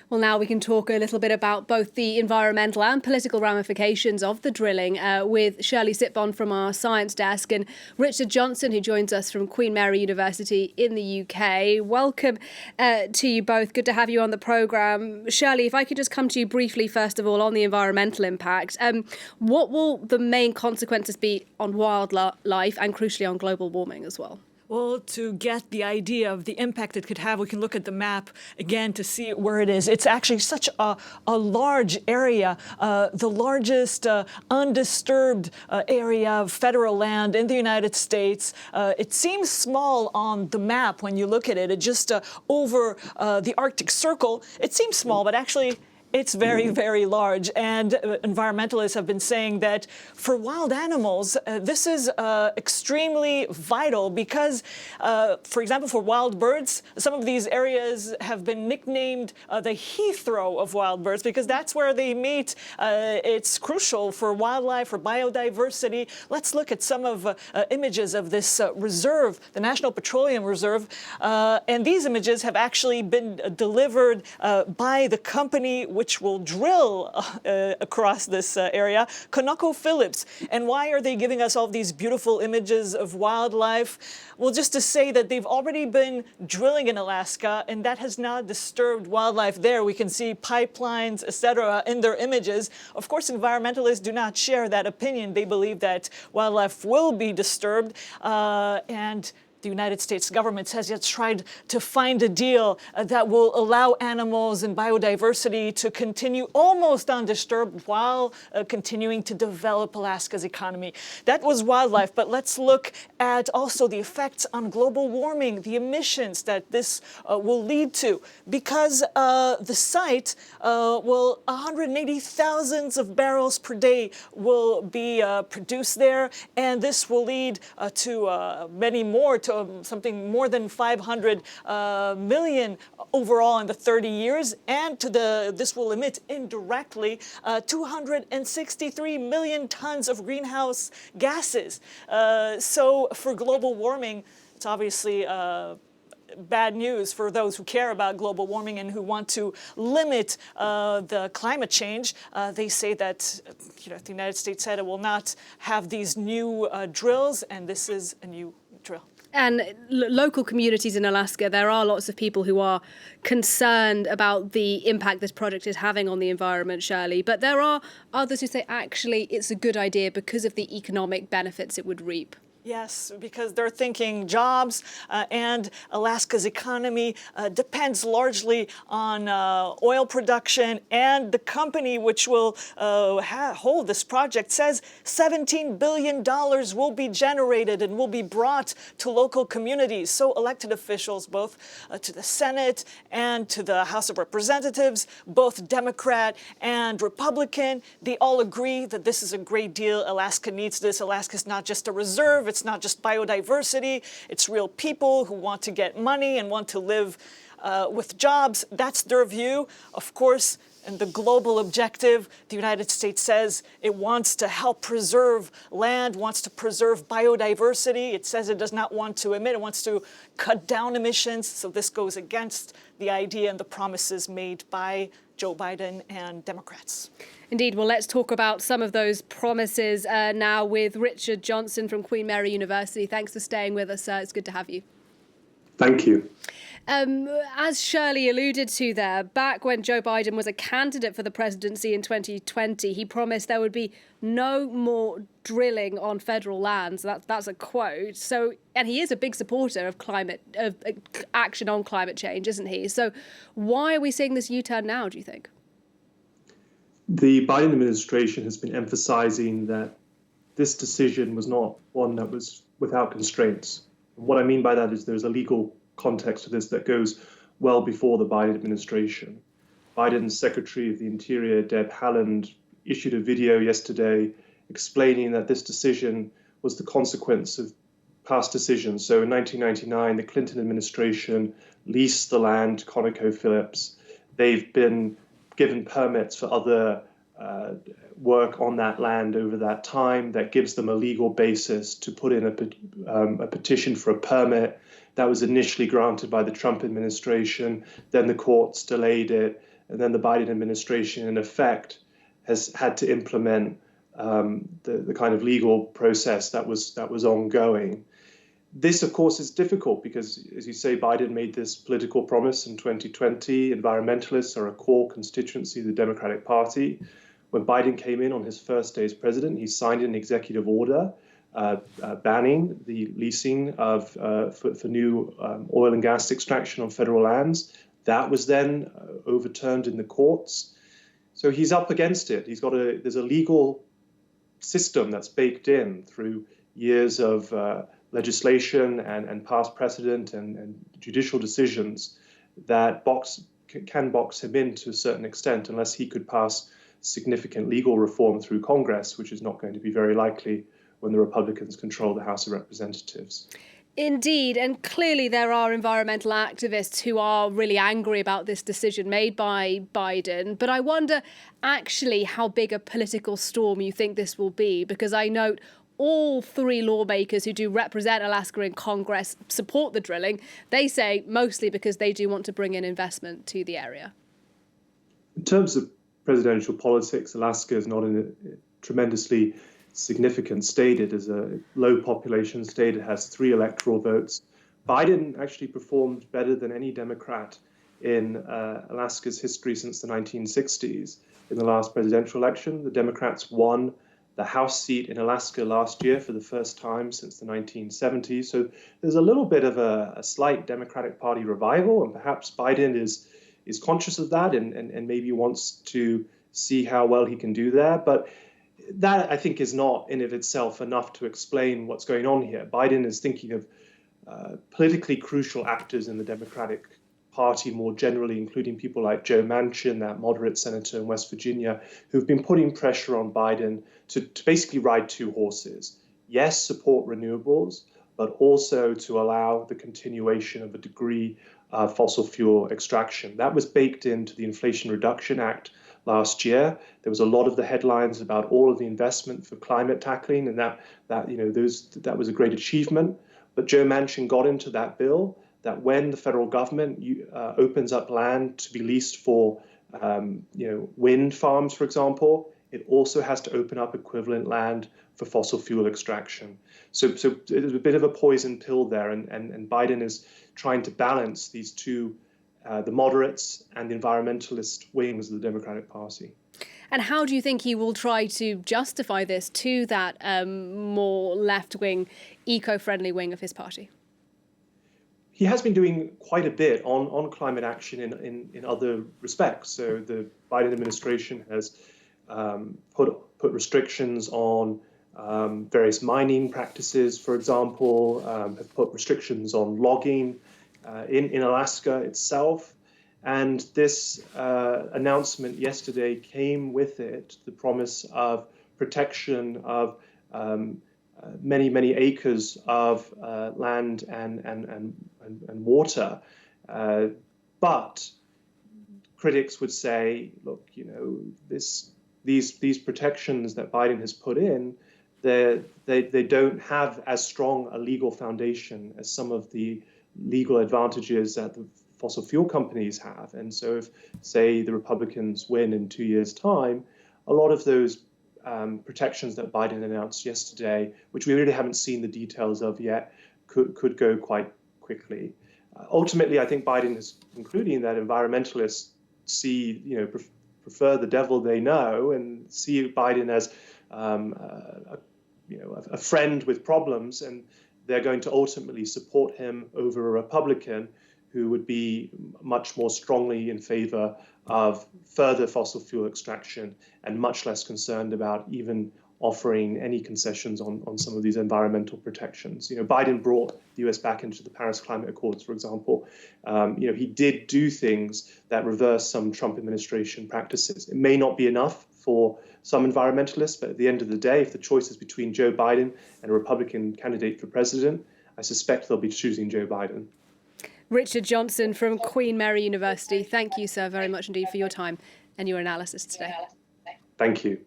Well, now we can talk a little bit about both the environmental and political ramifications of the drilling with Shirli Sitbon from our science desk and Richard Johnson, who joins us from Queen Mary University in the UK. Welcome to you both. Good to have you on the programme. Shirli, if I could just come to you briefly, first of all, on the environmental impact. What will the main consequences be on wildlife and, crucially, on global warming as well? Well, to get the idea of the impact it could have, we can look at the map again to see where it is. It's actually such a large area, the largest undisturbed area of federal land in the United States. It seems small on the map when you look at it. It just over the Arctic Circle. It seems small, but actually it's very, very large. And environmentalists have been saying that for wild animals, this is extremely vital because, for example, for wild birds, some of these areas have been nicknamed the Heathrow of wild birds because that's where they meet. It's crucial for wildlife, for biodiversity. Let's look at some of images of this reserve, the National Petroleum Reserve. And these images have actually been delivered by the company which will drill across this area, ConocoPhillips. And why are they giving us all these beautiful images of wildlife? Well, just to say that they've already been drilling in Alaska, and that has not disturbed wildlife there. We can see pipelines, etc., in their images. Of course, environmentalists do not share that opinion. They believe that wildlife will be disturbed, and the United States government has yet tried to find a deal that will allow animals and biodiversity to continue almost undisturbed while continuing to develop Alaska's economy. That was wildlife, but let's look at also the effects on global warming, the emissions that this will lead to. Because the site 180,000 of barrels per day will be produced there, and this will lead to many more, to something more than 500 million overall in the 30 years, and this will emit indirectly 263 million tons of greenhouse gases. So for global warming, it's obviously bad news for those who care about global warming and who want to limit the climate change. They say that the United States said it will not have these new drills, and this is a new drill. And local communities in Alaska, there are lots of people who are concerned about the impact this project is having on the environment, Shirli. But there are others who say, actually, it's a good idea because of the economic benefits it would reap. Yes, because they're thinking jobs and Alaska's economy depends largely on oil production, and the company which will hold this project says $17 billion will be generated and will be brought to local communities. So elected officials, both to the Senate and to the House of Representatives, both Democrat and Republican, they all agree that this is a great deal. Alaska needs this. Alaska's not just a reserve. It's not just biodiversity. It's real people who want to get money and want to live with jobs. That's their view. Of course, and the global objective, the United States says it wants to help preserve land, wants to preserve biodiversity. It says it does not want to emit, it wants to cut down emissions. So this goes against the idea and the promises made by Joe Biden and Democrats. Indeed. Well, let's talk about some of those promises now with Richard Johnson from Queen Mary University. Thanks for staying with us. It's good to have you. Thank you. As Shirli alluded to there, back when Joe Biden was a candidate for the presidency in 2020, he promised there would be no more drilling on federal lands. That's a quote. So, and he is a big supporter of action on climate change, isn't he? So why are we seeing this U-turn now, do you think? The Biden administration has been emphasizing that this decision was not one that was without constraints. And what I mean by that is there's a legal context to this that goes well before the Biden administration. Biden's Secretary of the Interior, Deb Haaland, issued a video yesterday explaining that this decision was the consequence of past decisions. So in 1999, the Clinton administration leased the land to ConocoPhillips. They've been given permits for other work on that land over that time that gives them a legal basis to put in a petition for a permit that was initially granted by the Trump administration. Then the courts delayed it. and then the Biden administration, in effect, has had to implement the kind of legal process that was ongoing. This, of course, is difficult because, as you say, Biden made this political promise in 2020. Environmentalists are a core constituency of the Democratic Party. When Biden came in on his first day as president, he signed an executive order banning the leasing of for new oil and gas extraction on federal lands. That was then overturned in the courts. So he's up against it. There's a legal system that's baked in through years of legislation and past precedent and judicial decisions that can box him in to a certain extent, unless he could pass significant legal reform through Congress, which is not going to be very likely when the Republicans control the House of Representatives. Indeed, and clearly there are environmental activists who are really angry about this decision made by Biden. But I wonder actually how big a political storm you think this will be, because I note all three lawmakers who do represent Alaska in Congress support the drilling. They say mostly because they do want to bring in investment to the area. In terms of presidential politics, Alaska is not in a tremendously significant state. It is a low population state. It has 3 electoral votes. Biden actually performed better than any Democrat in Alaska's history since the 1960s. In the last presidential election, the Democrats won the House seat in Alaska last year for the first time since the 1970s. So there's a little bit of a slight Democratic Party revival, and perhaps Biden is conscious of that and maybe wants to see how well he can do there. But that, I think, is not in of itself enough to explain what's going on here. Biden is thinking of politically crucial actors in the Democratic Party more generally, including people like Joe Manchin, that moderate senator in West Virginia, who've been putting pressure on Biden to basically ride 2 horses. Yes, support renewables, but also to allow the continuation of a degree of fossil fuel extraction. That was baked into the Inflation Reduction Act last year. There was a lot of the headlines about all of the investment for climate tackling, and that was a great achievement. But Joe Manchin got into that bill that when the federal government opens up land to be leased for wind farms, for example, it also has to open up equivalent land for fossil fuel extraction. So there's a bit of a poison pill there, and Biden is trying to balance these two, the moderates and the environmentalist wings of the Democratic Party. And how do you think he will try to justify this to that more left-wing, eco-friendly wing of his party? He has been doing quite a bit on climate action in other respects. So the Biden administration has put restrictions on various mining practices, for example, have put restrictions on logging in Alaska itself. And this announcement yesterday came with it the promise of protection of many, many acres of land and water. But critics would say, look, these protections that Biden has put in, they don't have as strong a legal foundation as some of the legal advantages that the fossil fuel companies have. And so if, say, the Republicans win in 2 years' time, a lot of those protections that Biden announced yesterday, which we really haven't seen the details of yet, could go quite quickly. Ultimately, I think Biden is concluding that environmentalists prefer the devil they know and see Biden as a friend with problems, and they're going to ultimately support him over a Republican who would be much more strongly in favor of further fossil fuel extraction and much less concerned about even offering any concessions on some of these environmental protections. Biden brought the US back into the Paris Climate Accords, for example. He did do things that reverse some Trump administration practices. It may not be enough for some environmentalists, but at the end of the day, if the choice is between Joe Biden and a Republican candidate for president, I suspect they'll be choosing Joe Biden. Richard Johnson from Queen Mary University, thank you, sir, very much indeed for your time and your analysis today. Thank you.